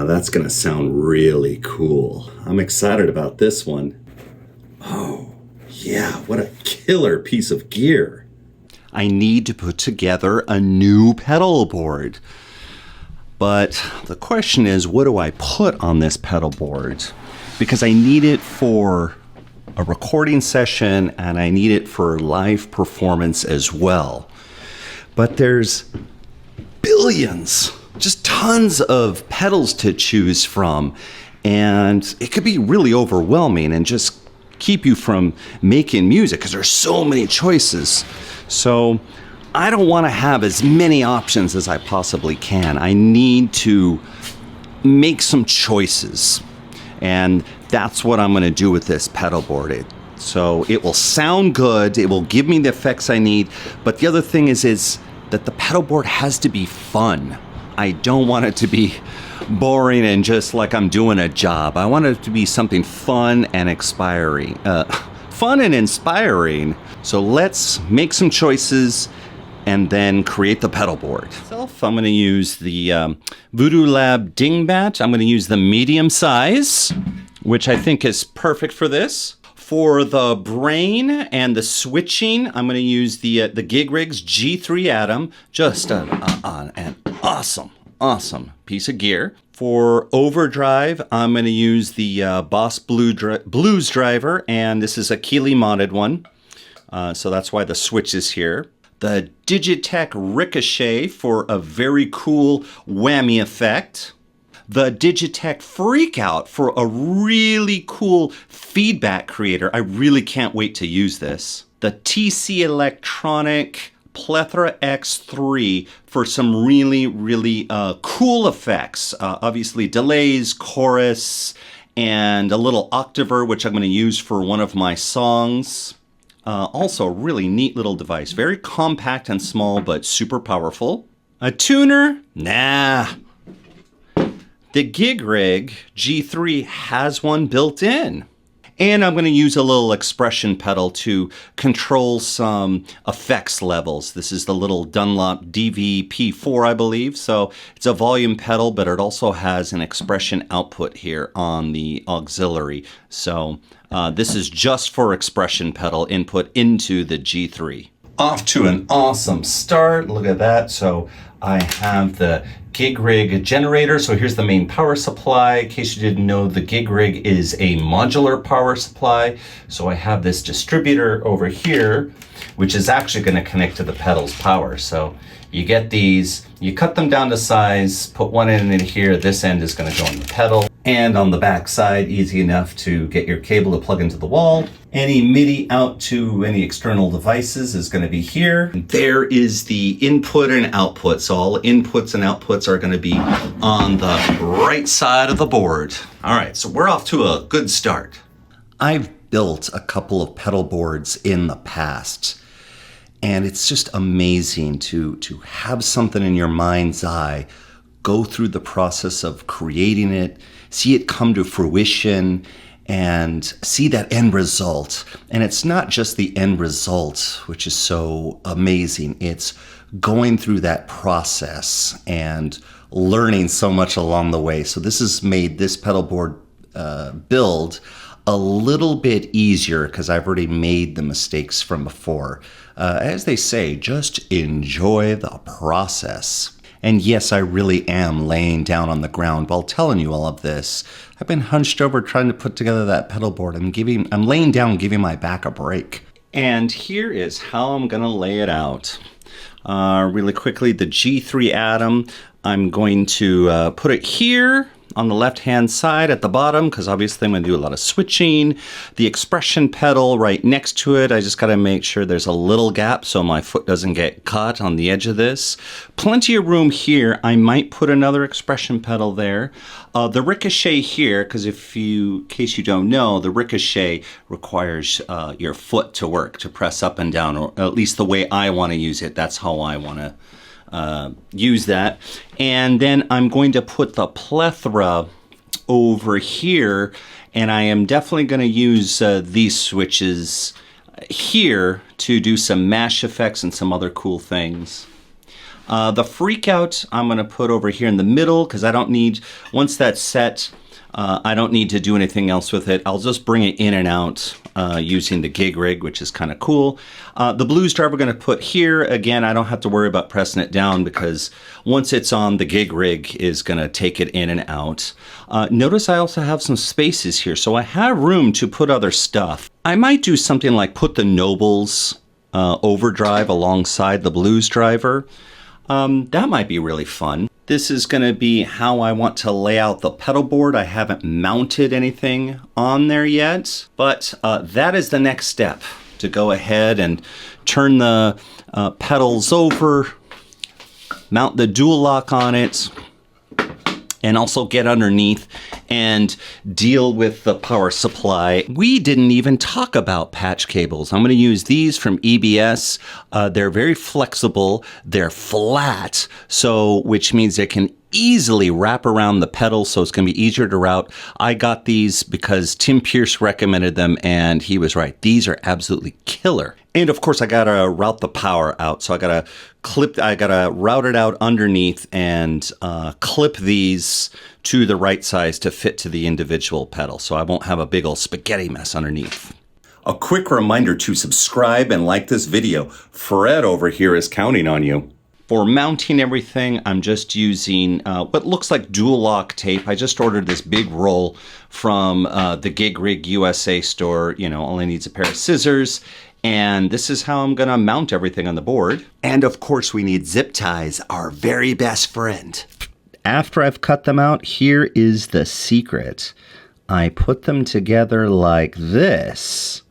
That's gonna sound really cool. I'm excited about this one. Oh, yeah, what a killer piece of gear. I need to put together a new pedal board. But the question is, what do I put on this pedal board? Because I need it for a recording session and I need it for live performance as well. But there's billions, just tons of pedals to choose from. And it could be really overwhelming and just keep you from making music because there's so many choices. So I don't want to have as many options as I possibly can. I need to make some choices. And that's what I'm going to do with this pedal board. So it will sound good. It will give me the effects I need. But the other thing is that the pedal board has to be fun. I don't want it to be boring and just like I'm doing a job. I want it to be something fun and inspiring. So let's make some choices and then create the pedal board. I'm going to use the Voodoo Lab Dingbat. I'm going to use the medium size, which I think is perfect for this. For the brain and the switching, I'm going to use the Gigrig G3 Atom. Just an awesome piece of gear. For overdrive, I'm going to use the Boss Blues driver, and this is a Keeley modded one. So that's why the switch is here. The Digitech Ricochet for a very cool whammy effect. The Digitech Freqout for a really cool feedback creator. I really can't wait to use this. The TC Electronic Plethora X3 for some really cool effects. Obviously delays, chorus, and a little octaver, which I'm going to use for one of my songs. Also a really neat little device. Very compact and small, but super powerful. A tuner? Nah. The Gigrig G3 has one built in. And I'm going to use a little expression pedal to control some effects levels. This is the little Dunlop DVP4, I believe. So it's a volume pedal, but it also has an expression output here on the auxiliary. So this is just for expression pedal input into the G3. Off to an awesome start. Look at that. So I have the Gigrig generator. So here's the main power supply. In case you didn't know, the Gigrig is a modular power supply. So I have this distributor over here, which is actually going to connect to the pedal's power. So you get these, you cut them down to size, put one end in here. This end is going to go on the pedal. And on the back side, easy enough to get your cable to plug into the wall. Any MIDI out to any external devices is going to be here. There is the input and output. So all inputs and outputs are going to be on the right side of the board. All right, so we're off to a good start. I've built a couple of pedal boards in the past, and it's just amazing to have something in your mind's eye, go through the process of creating it, see it come to fruition, and see that end result. And it's not just the end result, which is so amazing. It's going through that process and learning so much along the way. So this has made this pedal board build a little bit easier because I've already made the mistakes from before. As they say, just enjoy the process. And yes, I really am laying down on the ground while telling you all of this. I've been hunched over trying to put together that pedal board. I'm laying down, giving my back a break. And here is how I'm gonna lay it out. Really quickly, the G3 Atom, I'm going to put it here on the left-hand side at the bottom, because obviously I'm going to do a lot of switching. The expression pedal right next to it, I just got to make sure there's a little gap so my foot doesn't get caught on the edge of this. Plenty of room here. I might put another expression pedal there. The Ricochet here, because in case you don't know, the Ricochet requires your foot to work, to press up and down, or at least the way I want to use it. That's how I want to use that. And then I'm going to put the plethora over here, and I am definitely going to use these switches here to do some mash effects and some other cool things. The Freqout I'm going to put over here in the middle because I don't need, once that's set, I don't need to do anything else with it. I'll just bring it in and out using the Gigrig, which is kind of cool. The blues driver we're going to put here. Again, I don't have to worry about pressing it down because once it's on, the Gigrig is going to take it in and out. Notice I also have some spaces here, so I have room to put other stuff. I might do something like put the Nobles overdrive alongside the blues driver. That might be really fun. This is going to be how I want to lay out the pedal board. I haven't mounted anything on there yet, but that is the next step, to go ahead and turn the pedals over, mount the dual lock on it, and also get underneath and deal with the power supply. We didn't even talk about patch cables. I'm going to use these from EBS. They're very flexible. They're flat, so which means they can easily wrap around the pedal, so it's going to be easier to route. I got these because Tim Pierce recommended them, and he was right. These are absolutely killer. And of course, I got to route the power out, so I got to route it out underneath and clip these to the right size to fit to the individual pedal, so I won't have a big old spaghetti mess underneath. A quick reminder to subscribe and like this video. Fred over here is counting on you. For mounting everything, I'm just using what looks like dual lock tape. I just ordered this big roll from the Gigrig USA store. You know, only needs a pair of scissors. And this is how I'm gonna mount everything on the board. And of course we need zip ties, our very best friend. After I've cut them out, here is the secret. I put them together like this.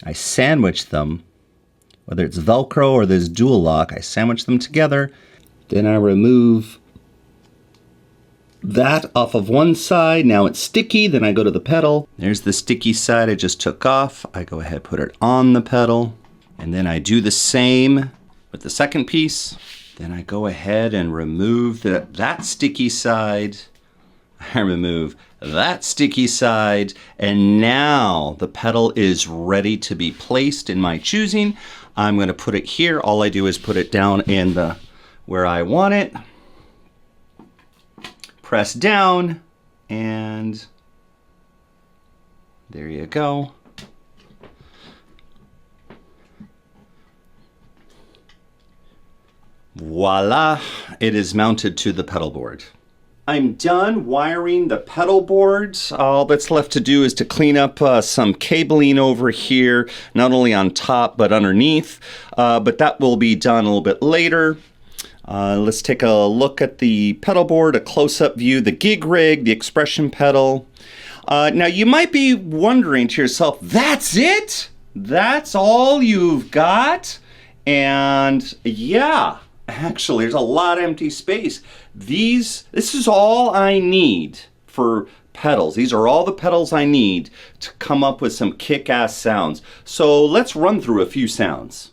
I sandwich them. Whether it's Velcro or this dual lock, I sandwich them together. Then I remove that off of one side. Now it's sticky. Then I go to the pedal. There's the sticky side I just took off. I go ahead, put it on the pedal. And then I do the same with the second piece. Then I go ahead and remove that sticky side. I remove that sticky side. And now the pedal is ready to be placed in my choosing. I'm going to put it here. All I do is put it down in the where I want it. Press down, and there you go. Voila, it is mounted to the pedal board. I'm done wiring the pedal boards. All that's left to do is to clean up some cabling over here, not only on top but underneath, but that will be done a little bit later. Let's take a look at the pedal board, a close-up view, the Gigrig, the expression pedal. Now you might be wondering to yourself, that's it? That's all you've got? And yeah, actually there's a lot of empty space. This is all I need for pedals. These are all the pedals I need to come up with some kick-ass sounds. So let's run through a few sounds.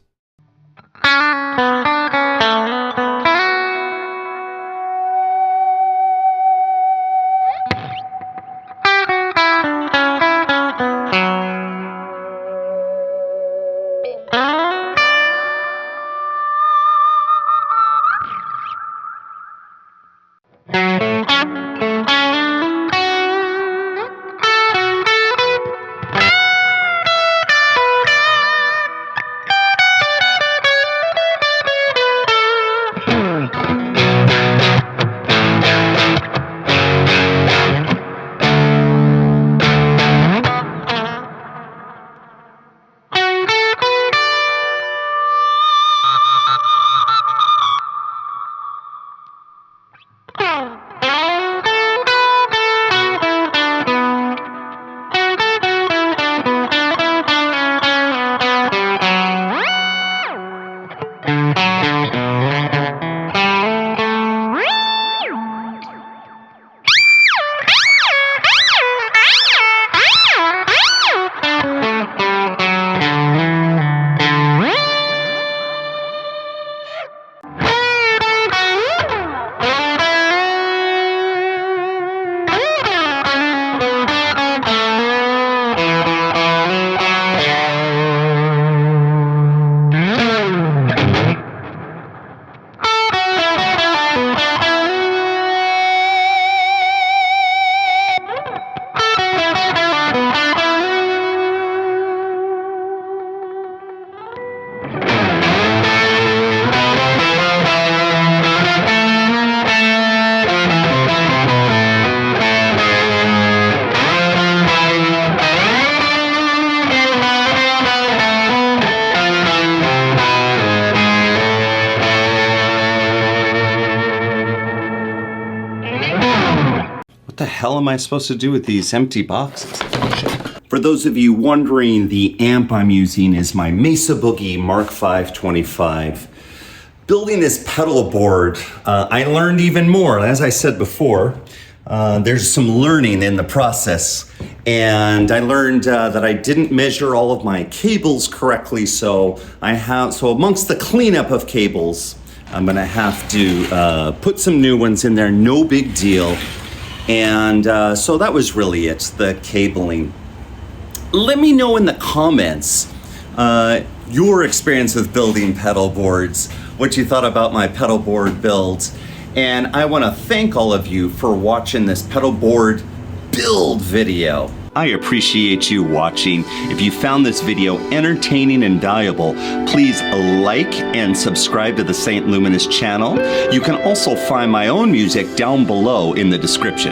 hell am I supposed to do with these empty boxes? For those of you wondering, the amp I'm using is my Mesa Boogie Mark V 25. Building this pedal board, I learned even more. As I said before, there's some learning in the process. And I learned that I didn't measure all of my cables correctly, so amongst the cleanup of cables, I'm gonna have to put some new ones in there, no big deal. And so that was really it, the cabling. Let me know in the comments your experience with building pedal boards, what you thought about my pedal board build. And I want to thank all of you for watching this pedal board build video. I appreciate you watching. If you found this video entertaining and valuable, please like and subscribe to the Saint Luminus channel. You can also find my own music down below in the description.